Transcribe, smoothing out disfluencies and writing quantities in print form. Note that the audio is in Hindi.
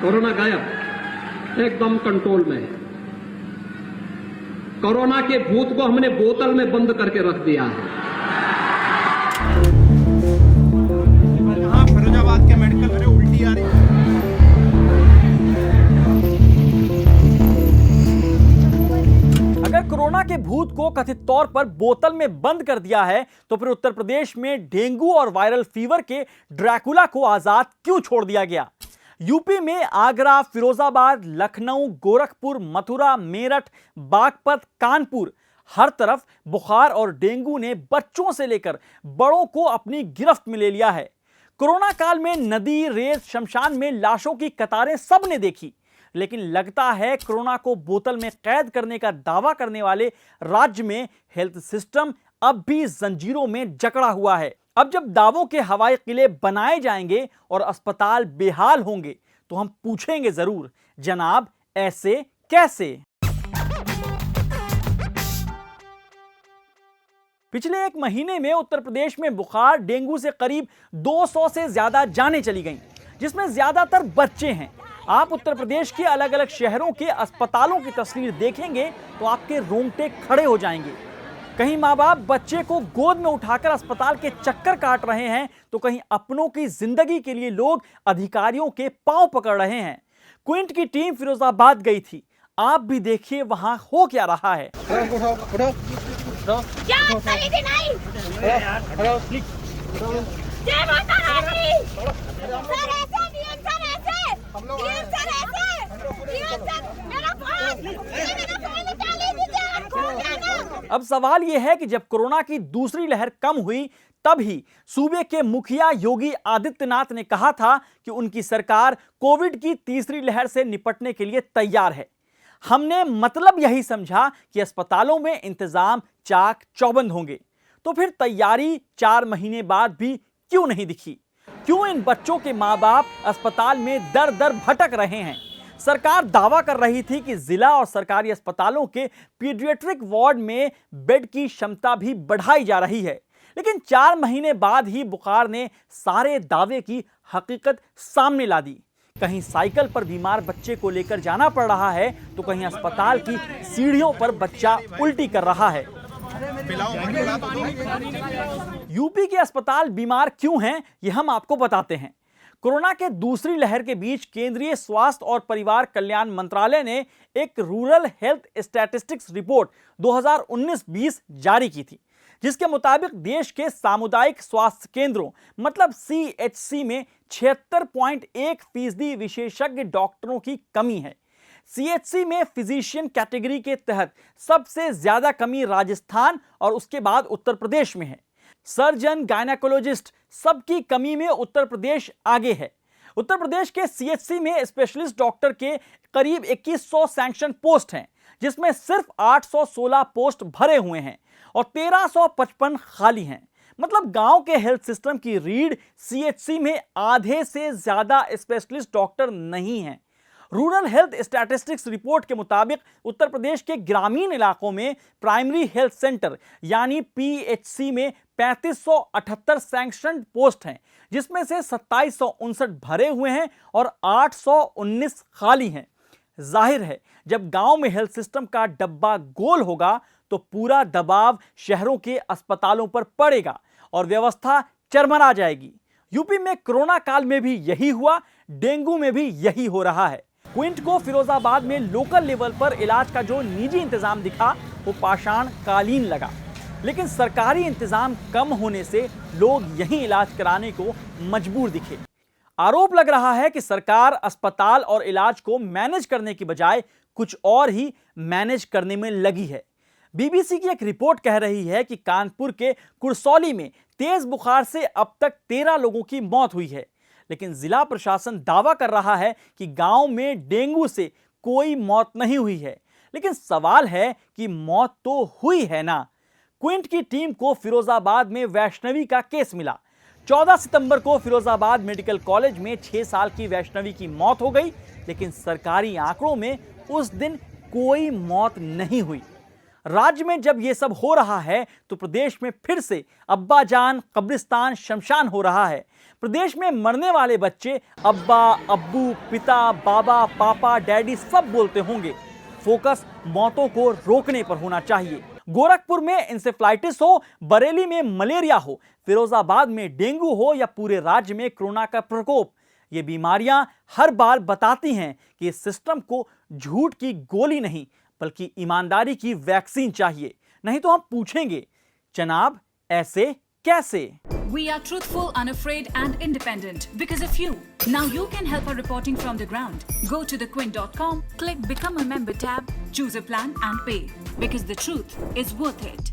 कोरोना गायब, एकदम कंट्रोल में। कोरोना के भूत को हमने बोतल में बंद करके रख दिया है। फिरोजाबाद के मेडिकल में उल्टी आ रही। अगर कोरोना के भूत को कथित तौर पर बोतल में बंद कर दिया है तो फिर उत्तर प्रदेश में डेंगू और वायरल फीवर के ड्रैकुला को आजाद क्यों छोड़ दिया गया? यूपी में आगरा, फिरोजाबाद, लखनऊ, गोरखपुर, मथुरा, मेरठ, बागपत, कानपुर, हर तरफ बुखार और डेंगू ने बच्चों से लेकर बड़ों को अपनी गिरफ्त में ले लिया है। कोरोना काल में नदी, रेत, शमशान में लाशों की कतारें सबने देखी, लेकिन लगता है कोरोना को बोतल में कैद करने का दावा करने वाले राज्य में हेल्थ सिस्टम अब भी जंजीरों में जकड़ा हुआ है। अब जब दावों के हवाई किले बनाए जाएंगे और अस्पताल बेहाल होंगे तो हम पूछेंगे जरूर, जनाब ऐसे कैसे? पिछले एक महीने में उत्तर प्रदेश में बुखार, डेंगू से करीब 200 से ज्यादा जानें चली गईं, जिसमें ज्यादातर बच्चे हैं। आप उत्तर प्रदेश के अलग अलग शहरों के अस्पतालों की तस्वीर देखेंगे तो आपके रोंगटे खड़े हो जाएंगे। कहीं माँ बाप बच्चे को गोद में उठाकर अस्पताल के चक्कर काट रहे हैं तो कहीं अपनों की जिंदगी के लिए लोग अधिकारियों के पांव पकड़ रहे हैं। क्विंट की टीम फिरोजाबाद गई थी, आप भी देखिए वहां हो क्या रहा है। अब सवाल यह है कि जब कोरोना की दूसरी लहर कम हुई तब ही सूबे के मुखिया योगी आदित्यनाथ ने कहा था कि उनकी सरकार कोविड की तीसरी लहर से निपटने के लिए तैयार है। हमने मतलब यही समझा कि अस्पतालों में इंतजाम चाक चौबंद होंगे, तो फिर तैयारी 4 महीने बाद भी क्यों नहीं दिखी? क्यों इन बच्चों के माँ बाप अस्पताल में दर दर भटक रहे हैं? सरकार दावा कर रही थी कि जिला और सरकारी अस्पतालों के पीडियाट्रिक वार्ड में बेड की क्षमता भी बढ़ाई जा रही है, लेकिन 4 महीने बाद ही बुखार ने सारे दावे की हकीकत सामने ला दी। कहीं साइकिल पर बीमार बच्चे को लेकर जाना पड़ रहा है तो कहीं अस्पताल की सीढ़ियों पर बच्चा उल्टी कर रहा है। यूपी के अस्पताल बीमार क्यों हैं, यह हम आपको बताते हैं। कोरोना के दूसरी लहर के बीच केंद्रीय स्वास्थ्य और परिवार कल्याण मंत्रालय ने एक रूरल हेल्थ स्टैटिस्टिक्स रिपोर्ट 2019-20 जारी की थी, जिसके मुताबिक देश के सामुदायिक स्वास्थ्य केंद्रों मतलब CHC में 76.1% विशेषज्ञ डॉक्टरों की कमी है। CHC में फिजिशियन कैटेगरी के तहत सबसे ज्यादा कमी राजस्थान और उसके बाद उत्तर प्रदेश में है। सर्जन, गायनेकोलॉजिस्ट सबकी कमी में उत्तर प्रदेश आगे है। उत्तर प्रदेश के CHC में स्पेशलिस्ट डॉक्टर के करीब 2100 सैंक्शन पोस्ट हैं, जिसमें सिर्फ 816 पोस्ट भरे हुए हैं और 1355 खाली हैं। मतलब गांव के हेल्थ सिस्टम की रीढ़ CHC में आधे से ज्यादा स्पेशलिस्ट डॉक्टर नहीं हैं। रूरल हेल्थ स्टैटिस्टिक्स रिपोर्ट के मुताबिक उत्तर प्रदेश के ग्रामीण इलाकों में प्राइमरी हेल्थ सेंटर यानी PHC में 3578 सैंक्शनड पोस्ट हैं, जिसमें से 2759 भरे हुए हैं और 819 खाली हैं। जाहिर है, जब गांव में हेल्थ सिस्टम का डब्बा गोल होगा तो पूरा दबाव शहरों के अस्पतालों पर पड़ेगा और व्यवस्था चरमरा जाएगी। यूपी में कोरोना काल में भी यही हुआ, डेंगू में भी यही हो रहा है। क्विंट को फिरोजाबाद में लोकल लेवल पर इलाज का जो निजी इंतजाम दिखा वो पाषाण कालीन लगा, लेकिन सरकारी इंतजाम कम होने से लोग यहीं इलाज कराने को मजबूर दिखे। आरोप लग रहा है कि सरकार अस्पताल और इलाज को मैनेज करने की बजाय कुछ और ही मैनेज करने में लगी है। BBC की एक रिपोर्ट कह रही है कि कानपुर के कुरसौली में तेज बुखार से अब तक 13 लोगों की मौत हुई है, लेकिन जिला प्रशासन दावा कर रहा है कि गांव में डेंगू से कोई मौत नहीं हुई है। लेकिन सवाल है कि मौत तो हुई है ना? क्विंट की टीम को फिरोजाबाद में वैष्णवी का केस मिला। 14 सितंबर को फिरोजाबाद मेडिकल कॉलेज में 6 साल की वैष्णवी की मौत हो गई, लेकिन सरकारी आंकड़ों में उस दिन कोई मौत नहीं हुई। राज्य में जब यह सब हो रहा है तो प्रदेश में फिर से अब्बाजान, कब्रिस्तान, शमशान हो रहा है। प्रदेश में मरने वाले बच्चे अब्बा, अब्बू, पिता, बाबा, पापा, डैडी सब बोलते होंगे। फोकस मौतों को रोकने पर होना चाहिए। गोरखपुर में इंसेफ्लाइटिस हो, बरेली में मलेरिया हो, फिरोजाबाद में डेंगू हो या पूरे राज्य में कोरोना का प्रकोप, ये बीमारियां हर बार बताती हैं कि इस सिस्टम को झूठ की गोली नहीं बल्कि ईमानदारी की वैक्सीन चाहिए। नहीं तो हम पूछेंगे, जनाब ऐसे कैसे? We are truthful, unafraid and independent because of you. Now you can help our reporting from the ground. Go to thequint.com, click Become a Member tab, choose a plan and pay. Because the truth is worth it.